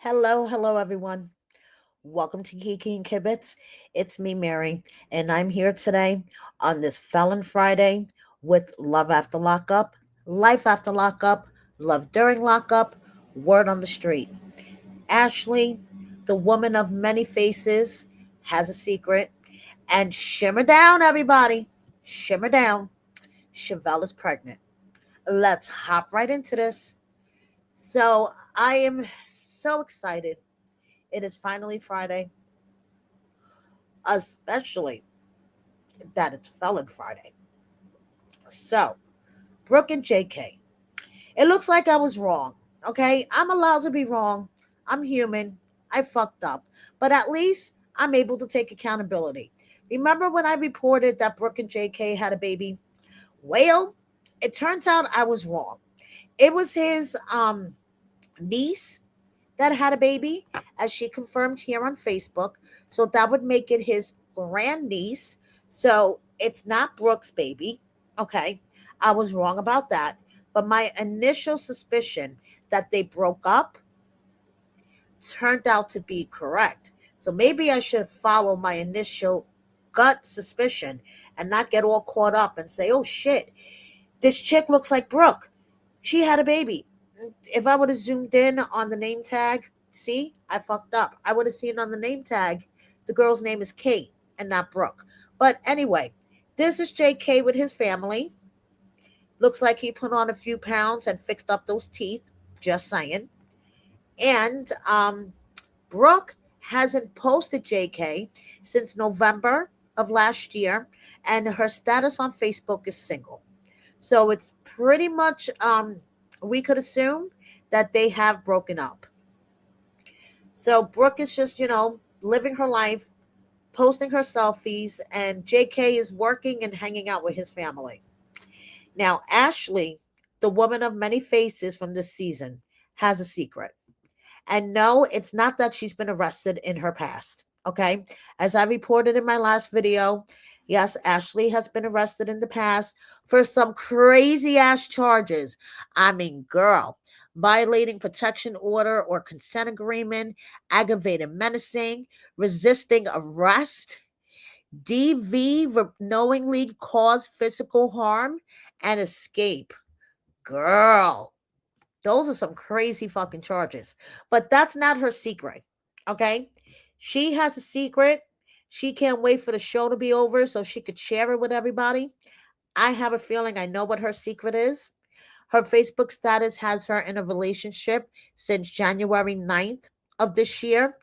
Hello, everyone. Welcome to Kiki and Kibitz. It's me, Mary, and I'm here today on this Felon Friday with Love After Lockup, Life After Lockup, Love During Lockup, Word on the Street. Ashley, the woman of many faces, has a secret, and shimmer down, everybody. Shimmer down. Chevelle is pregnant. Let's hop right into this. So, I am so excited. It is finally Friday, especially that it's Felon Friday. So, Brooke and JK. It looks like I was wrong. Okay? I'm allowed to be wrong. I'm human. I fucked up. But at least I'm able to take accountability. Remember when I reported that Brooke and JK had a baby? Well, it turns out I was wrong. It was his niece that had a baby, as she confirmed here on Facebook. So that would make it his grandniece. So it's not Brooke's baby. Okay. I was wrong about that. But my initial suspicion that they broke up turned out to be correct. So maybe I should follow my initial gut suspicion and not get all caught up and say, oh shit, this chick looks like Brooke. She had a baby. If I would have zoomed in on the name tag, see, I fucked up. I would have seen on the name tag the girl's name is Kate and not Brooke. But anyway, this is JK with his family. Looks like he put on a few pounds and fixed up those teeth. Just saying. And Brooke hasn't posted JK since November of last year, and her status on Facebook is single. So it's pretty much we could assume that they have broken up. So Brooke is just, living her life, posting her selfies, and JK is working and hanging out with his family. Now, Ashley, the woman of many faces from this season, has a secret. And no, it's not that she's been arrested in her past. Okay. As I reported in my last video, yes, Ashley has been arrested in the past for some crazy ass charges. I mean, girl, violating protection order or consent agreement, aggravated menacing, resisting arrest, DV, knowingly cause physical harm, and escape. Girl, those are some crazy fucking charges. But that's not her secret. Okay? She has a secret. She can't wait for the show to be over so she could share it with everybody. I have a feeling I know what her secret is. Her Facebook status has her in a relationship since January 9th of this year.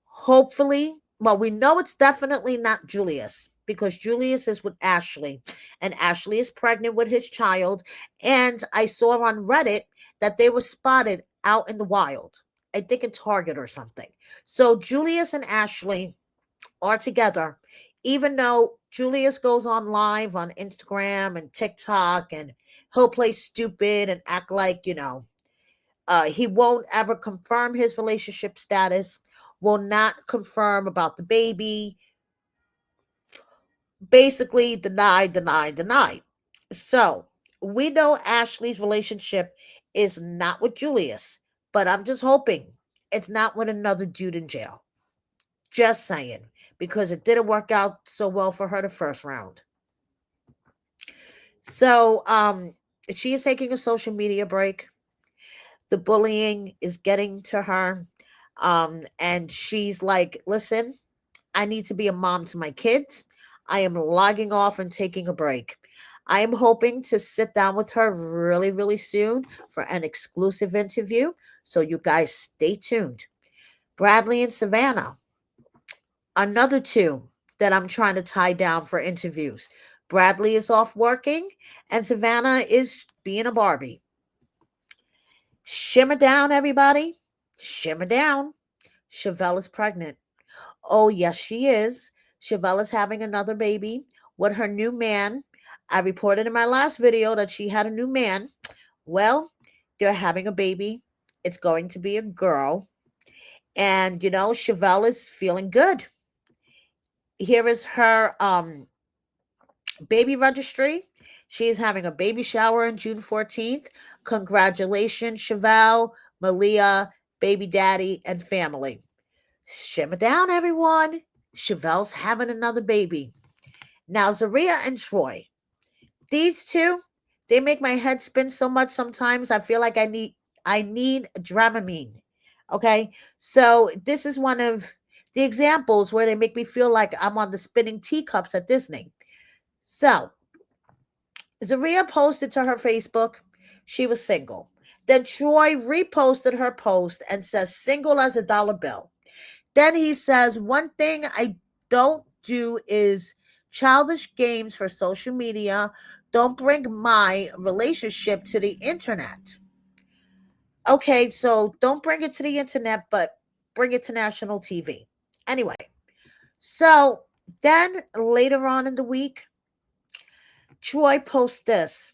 Hopefully, well, we know it's definitely not Julius because Julius is with Ashley and Ashley is pregnant with his child. And I saw on Reddit that they were spotted out in the wild, I think in Target or something. So Julius and Ashley are together, even though Julius goes on live on Instagram and TikTok and he'll play stupid and act like, he won't ever confirm his relationship status, will not confirm about the baby, basically deny. So we know Ashley's relationship is not with Julius, but I'm just hoping it's not with another dude in jail. Just saying, because it didn't work out so well for her the first round. So she is taking a social media break. The bullying is getting to her. And she's like, listen, I need to be a mom to my kids. I am logging off and taking a break. I am hoping to sit down with her really, really soon for an exclusive interview. So you guys stay tuned. Bradley and Savannah, another two that I'm trying to tie down for interviews. Bradley is off working and Savannah is being a Barbie. Shimmer down, everybody. Shimmer down. Chevelle is pregnant. Oh, yes, she is. Chevelle is having another baby with her new man. I reported in my last video that she had a new man. Well, they're having a baby. It's going to be a girl. And, Chevelle is feeling good. Here is her baby registry. She is having a baby shower on June 14th. Congratulations, Chevelle, Malia, baby daddy, and family. Shimmer down, everyone. Shavel's having another baby. Now, Zeriah and Troy. These two, they make my head spin so much sometimes. I feel like I need Dramamine. Okay? So this is one of the examples where they make me feel like I'm on the spinning teacups at Disney. So Zeriah posted to her Facebook she was single. Then Troy reposted her post and says single as a dollar bill. Then he says, one thing I don't do is childish games for social media. Don't bring my relationship to the internet. Okay, so don't bring it to the internet, but bring it to national TV. Anyway, so then later on in the week, Troy posts this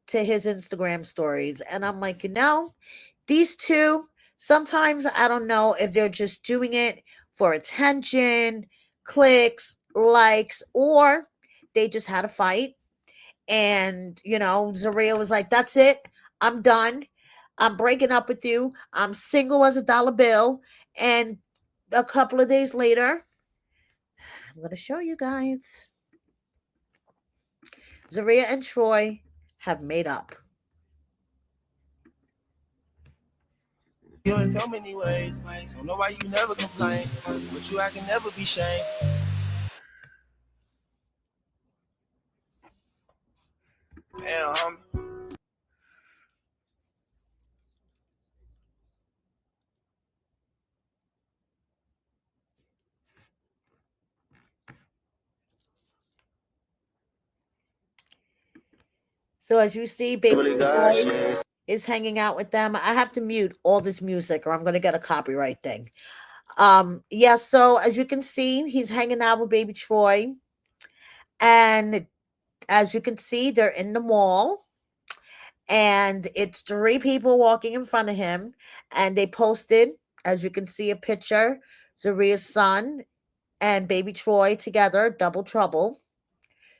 to his Instagram stories. And I'm like, these two, sometimes I don't know if they're just doing it for attention, clicks, likes, or they just had a fight. And, Zeriah was like, that's it. I'm done. I'm breaking up with you. I'm single as a dollar bill. And a couple of days later, I'm going to show you guys. Zeriah and Troy have made up. You in so many ways. Don't know why you never complain, but you I can never be shamed. Damn, homie. So as you see, baby Troy is hanging out with them. I have to mute all this music or I'm gonna get a copyright thing. Yeah, so as you can see, he's hanging out with baby Troy. And as you can see, they're in the mall. And it's three people walking in front of him. And they posted, as you can see, a picture, Zariah's son and baby Troy together, double trouble.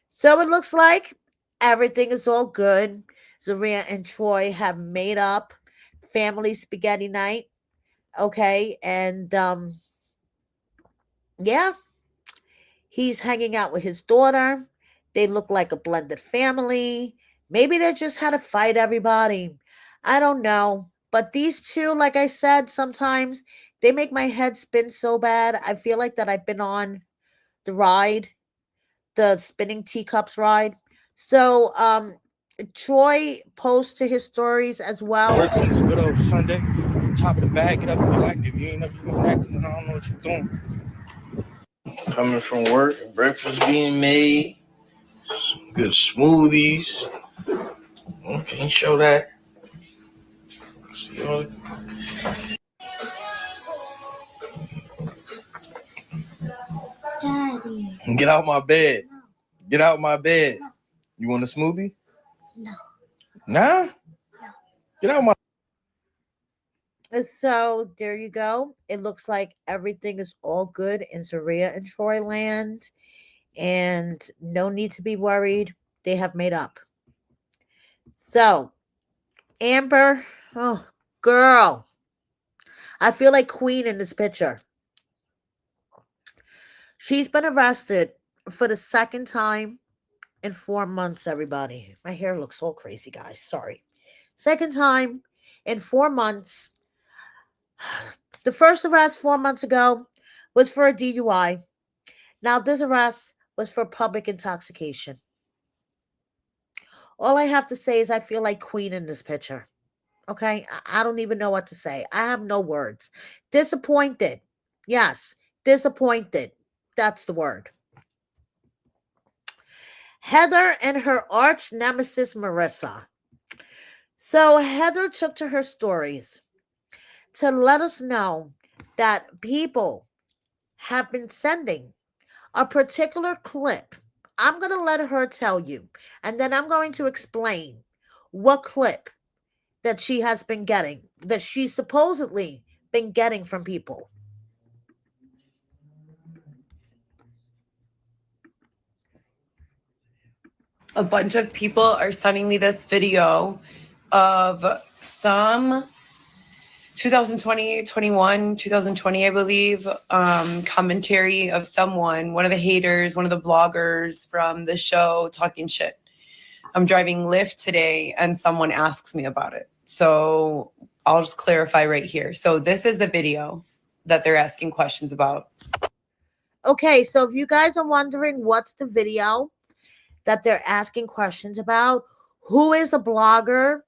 So it looks like everything is all good. Zeriah and Troy have made up family spaghetti night. Okay. And yeah, he's hanging out with his daughter. They look like a blended family. Maybe they just had a fight, everybody. I don't know. But these two, like I said, sometimes they make my head spin so bad. I feel like that I've been on the ride, the spinning teacups ride. So Troy posts to his stories as well. Work on this good old Sunday. Top of the bag, get up and go active. You ain't never doing that because I don't know what you're doing. Coming from work, breakfast being made, good smoothies. Okay, show that. See all Daddy. Get out my bed. Get out my bed. You want a smoothie? No. Nah? Get out my. So there you go. It looks like everything is all good in Zeriah and Troy land, and no need to be worried. They have made up. So Amber, oh girl, I feel like Queen in this picture. She's been arrested for the second time in 4 months. Everybody, my hair looks all crazy, guys. Sorry. Second time in 4 months. The first arrest 4 months ago was for a DUI. Now, this arrest was for public intoxication. All I have to say is I feel like Queen in this picture. Okay? I don't even know what to say. I have no words. Disappointed. Yes, disappointed. That's the word. Heather and her arch nemesis, Marissa. So, Heather took to her stories to let us know that people have been sending a particular clip. I'm going to let her tell you, and then I'm going to explain what clip that she has been getting, that she's supposedly been getting from people. A bunch of people are sending me this video of some 2020, 21, 2020, I believe, commentary of someone, one of the haters, one of the bloggers from the show talking shit. I'm driving Lyft today and someone asks me about it. So I'll just clarify right here. So this is the video that they're asking questions about. Okay, so if you guys are wondering what's the video that they're asking questions about, who is the blogger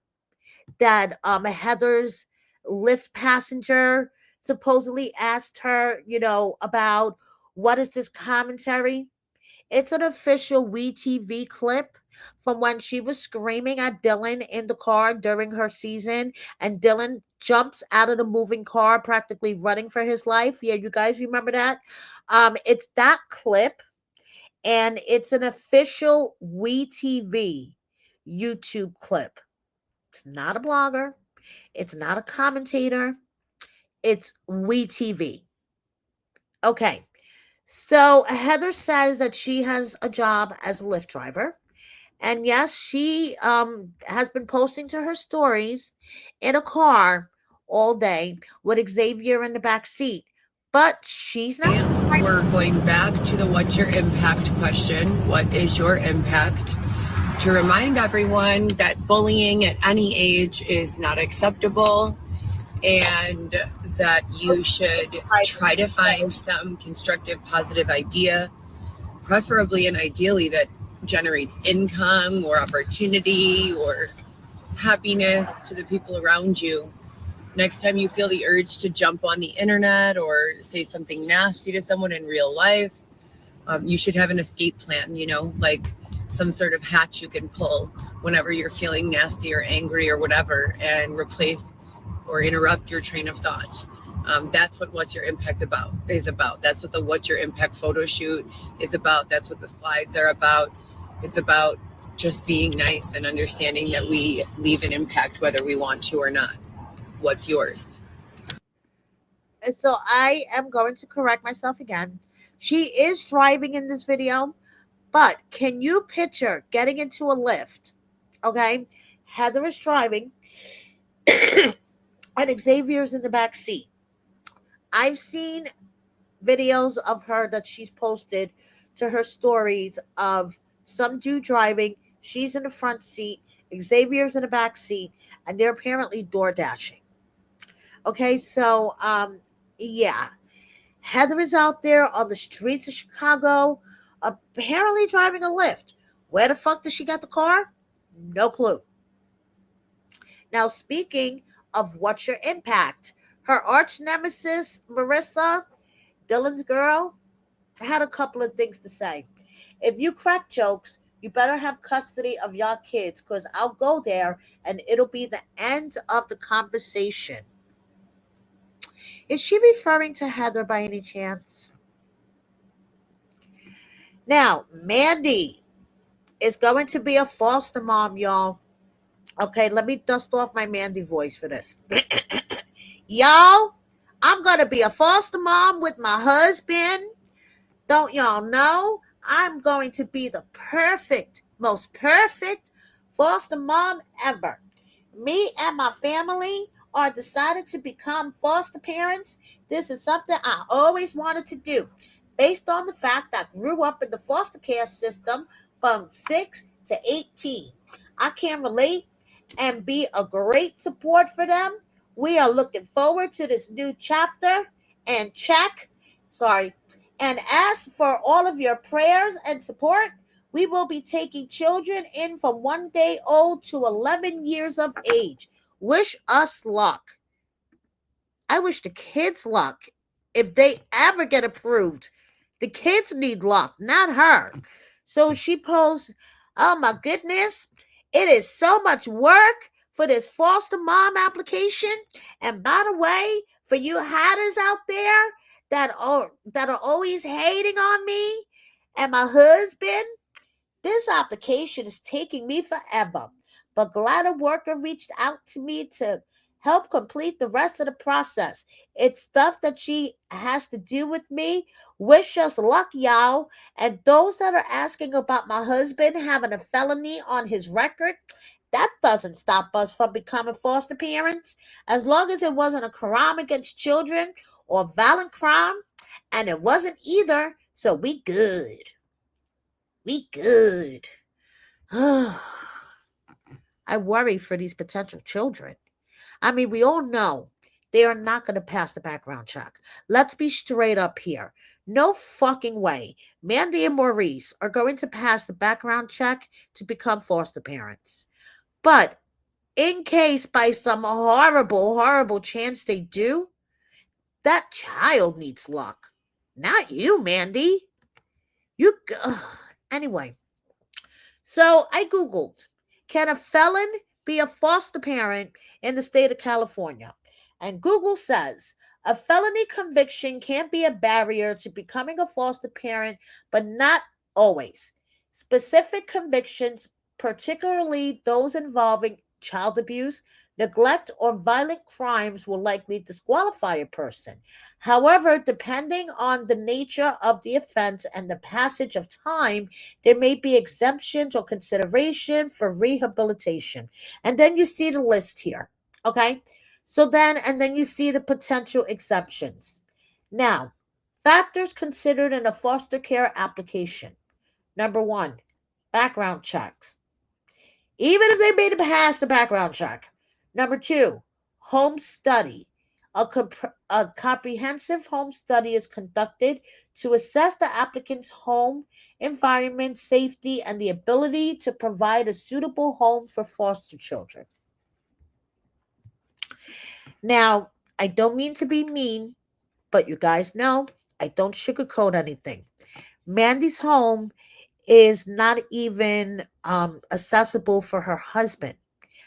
that Heather's Lyft passenger supposedly asked her, about what is this commentary? It's an official WeTV clip from when she was screaming at Dylan in the car during her season, and Dylan jumps out of the moving car, practically running for his life. Yeah, you guys remember that? It's that clip, and it's an official WeTV YouTube clip. It's not a blogger. It's not a commentator. It's WeTV. Okay. So Heather says that she has a job as a Lyft driver. And yes, she has been posting to her stories in a car all day with Xavier in the back seat. But she's not. We're going back to the what's your impact question. What is your impact? To remind everyone that bullying at any age is not acceptable, and that you should try to find some constructive, positive idea, preferably and ideally that generates income or opportunity or happiness to the people around you. Next time you feel the urge to jump on the internet or say something nasty to someone in real life, you should have an escape plan, like some sort of hatch you can pull whenever you're feeling nasty or angry or whatever, and replace or interrupt your train of thought. That's what What's Your Impact is about. That's what the What's Your Impact photo shoot is about. That's what the slides are about. It's about just being nice and understanding that we leave an impact whether we want to or not. What's yours? So I am going to correct myself again. She is driving in this video, but can you picture getting into a Lyft? Okay. Heather is driving and Xavier's in the back seat. I've seen videos of her that she's posted to her stories of some dude driving. She's in the front seat, Xavier's in the back seat, and they're apparently door dashing. Okay, so yeah. Heather is out there on the streets of Chicago, apparently driving a Lyft. Where the fuck did she get the car? No clue. Now, speaking of what's your impact, her arch nemesis, Marissa, Dylan's girl, had a couple of things to say. If you crack jokes, you better have custody of your kids because I'll go there and it'll be the end of the conversation. Is she referring to Heather by any chance? Now, Mandy is going to be a foster mom, y'all. Okay, let me dust off my Mandy voice for this. Y'all, I'm going to be a foster mom with my husband. Don't y'all know? I'm going to be the most perfect foster mom ever. Me and my family are decided to become foster parents. This is something I always wanted to do based on the fact I grew up in the foster care system from 6 to 18. I can relate and be a great support for them. We are looking forward to this new chapter and check. Sorry. And as for all of your prayers and support, we will be taking children in from 1 day old to 11 years of age. Wish us luck. I wish the kids luck if they ever get approved. The kids need luck, not her. So she posed, oh my goodness, it is so much work for this foster mom application. And by the way, for you hatters out there that are always hating on me and my husband, this application is taking me forever, but glad a worker reached out to me to help complete the rest of the process. It's stuff that she has to do with me. Wish us luck, y'all. And those that are asking about my husband having a felony on his record, That doesn't stop us from becoming foster parents as long as it wasn't a crime against children or violent crime, and it wasn't either, so we good. We good. I worry for these potential children. I mean, we all know they are not going to pass the background check. Let's be straight up here. No fucking way. Mandy and Maurice are going to pass the background check to become foster parents. But in case by some horrible, horrible chance they do, that child needs luck. Not you, Mandy. You. Anyway, so I Googled, can a felon be a foster parent in the state of California? And Google says a felony conviction can be a barrier to becoming a foster parent, but not always. Specific convictions, particularly those involving child abuse, neglect, or violent crimes, will likely disqualify a person. However, depending on the nature of the offense and the passage of time, there may be exemptions or consideration for rehabilitation. And then you see the list here. Okay. And then you see the potential exceptions. Now, factors considered in a foster care application. Number one, background checks, even if they made it past the background check. Number two, home study. A comprehensive home study is conducted to assess the applicant's home environment, safety, and the ability to provide a suitable home for foster children. Now, I don't mean to be mean, but you guys know I don't sugarcoat anything. Mandy's home is not even accessible for her husband.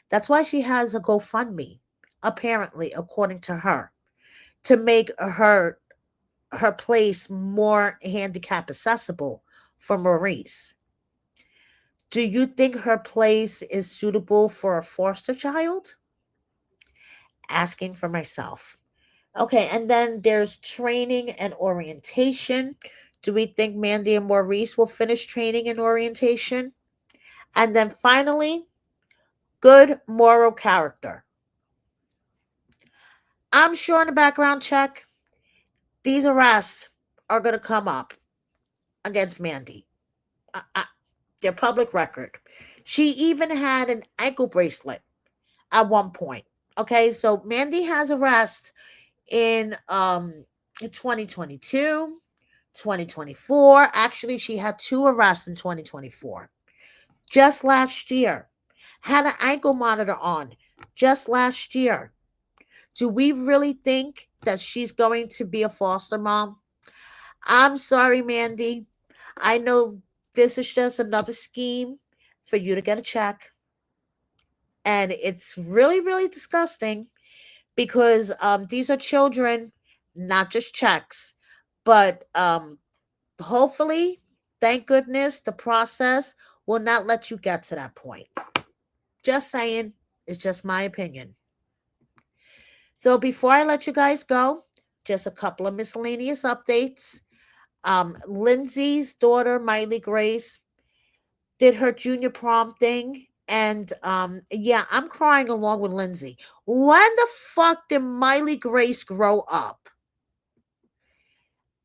That's why she has a GoFundMe, apparently, according to her, to make her place more handicap accessible for Maurice. Do you think her place is suitable for a foster child? Asking for myself. Okay, and then there's training and orientation. Do we think Mandy and Maurice will finish training and orientation? And then finally, good moral character. I'm sure in the background check, these arrests are going to come up against Mandy. Their public record. She even had an ankle bracelet at one point. Okay, so Mandy has arrest in 2022, 2024. Actually, she had two arrests in 2024. Just last year. Had an ankle monitor on just last year. Do we really think that she's going to be a foster mom? I'm sorry, Mandy. I know this is just another scheme for you to get a check. And it's really, really disgusting because these are children, not just checks. But hopefully, thank goodness, the process will not let you get to that point. Just saying, it's just my opinion. So before I let you guys go, just a couple of miscellaneous updates. Lindsay's daughter, Miley Grace, did her junior prom thing. And yeah, I'm crying along with Lindsay. When the fuck did Miley Grace grow up?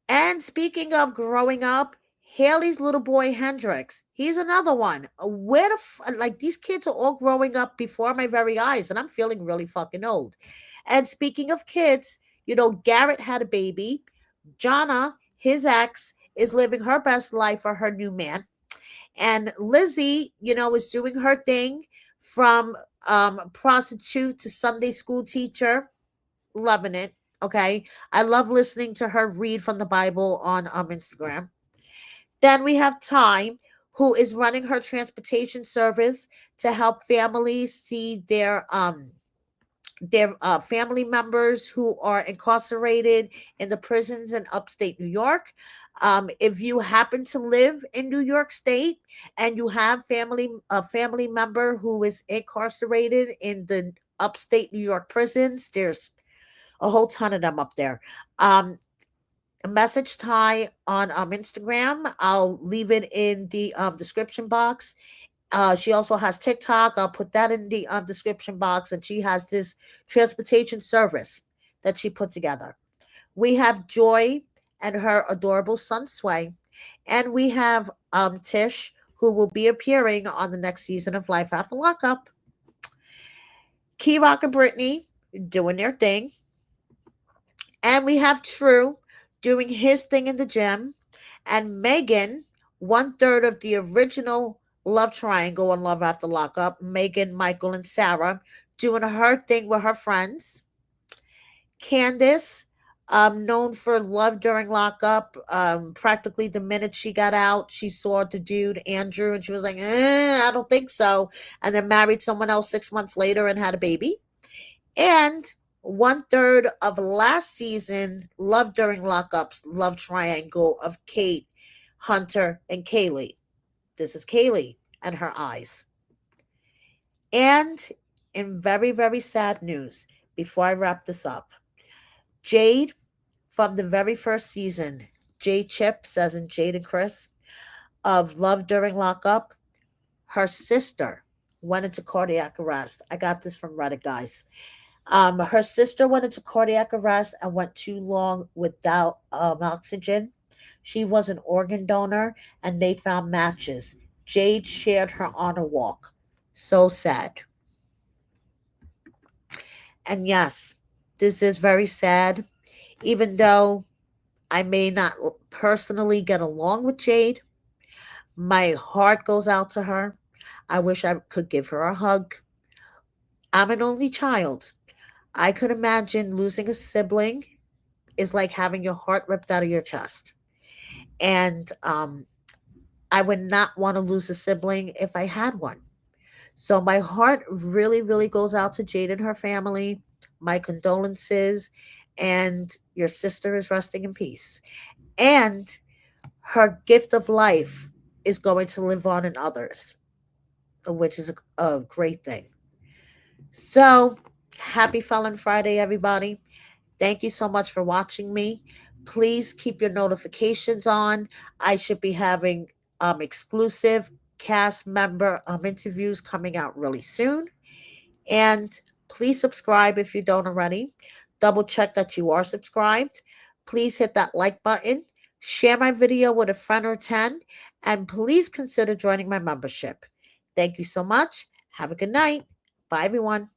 And speaking of growing up, Haley's little boy Hendrix, he's another one. Where like these kids are all growing up before my very eyes, and I'm feeling really fucking old. And speaking of kids, Garrett had a baby. Jonna, his ex, is living her best life for her new man. And Lizzie, is doing her thing from prostitute to Sunday school teacher. Loving it. Okay. I love listening to her read from the Bible on Instagram. Then we have Time, who is running her transportation service to help families see their family members who are incarcerated in the prisons in upstate New York. If you happen to live in New York State and you have a family member who is incarcerated in the upstate New York prisons, there's a whole ton of them up there. Message Ty on Instagram. I'll leave it in the description box. She also has TikTok. I'll put that in the description box. And she has this transportation service that she put together. We have Joy and her adorable son Sway, and we have Tish, who will be appearing on the next season of Life After Lockup. Key Rock and Brittany doing their thing, and we have True doing his thing in the gym, and Megan, one third of the original love triangle on Love After Lockup, Megan, Michael, and Sarah, doing her thing with her friends. Candace, known for love during lockup. Practically the minute she got out, she saw the dude Andrew, and she was like, "I don't think so," and then married someone else 6 months later and had a baby. And one third of last season, love during lockups, love triangle of Kate, Hunter, and Kaylee. This is Kaylee and her eyes. And in very, very sad news, before I wrap this up, Jade from the very first season, Jade Chips, as in Jade and Chris, of Love During Lockup, her sister went into cardiac arrest. I got this from Reddit, guys. Her sister went into cardiac arrest and went too long without oxygen. She was an organ donor, and they found matches. Jade shared her honor walk. So sad. And yes, this is very sad. Even though I may not personally get along with Jade, my heart goes out to her. I wish I could give her a hug. I'm an only child. I could imagine losing a sibling is like having your heart ripped out of your chest. And I would not want to lose a sibling if I had one. So my heart really, really goes out to Jade and her family. My condolences. And your sister is resting in peace. And her gift of life is going to live on in others, which is a great thing. So, happy Felon Friday, everybody. Thank you so much for watching me. Please keep your notifications on. I should be having exclusive cast member interviews coming out really soon. And please subscribe if you don't already. Double check that you are subscribed. Please hit that like button. Share my video with a friend or 10. And please consider joining my membership. Thank you so much. Have a good night. Bye, everyone.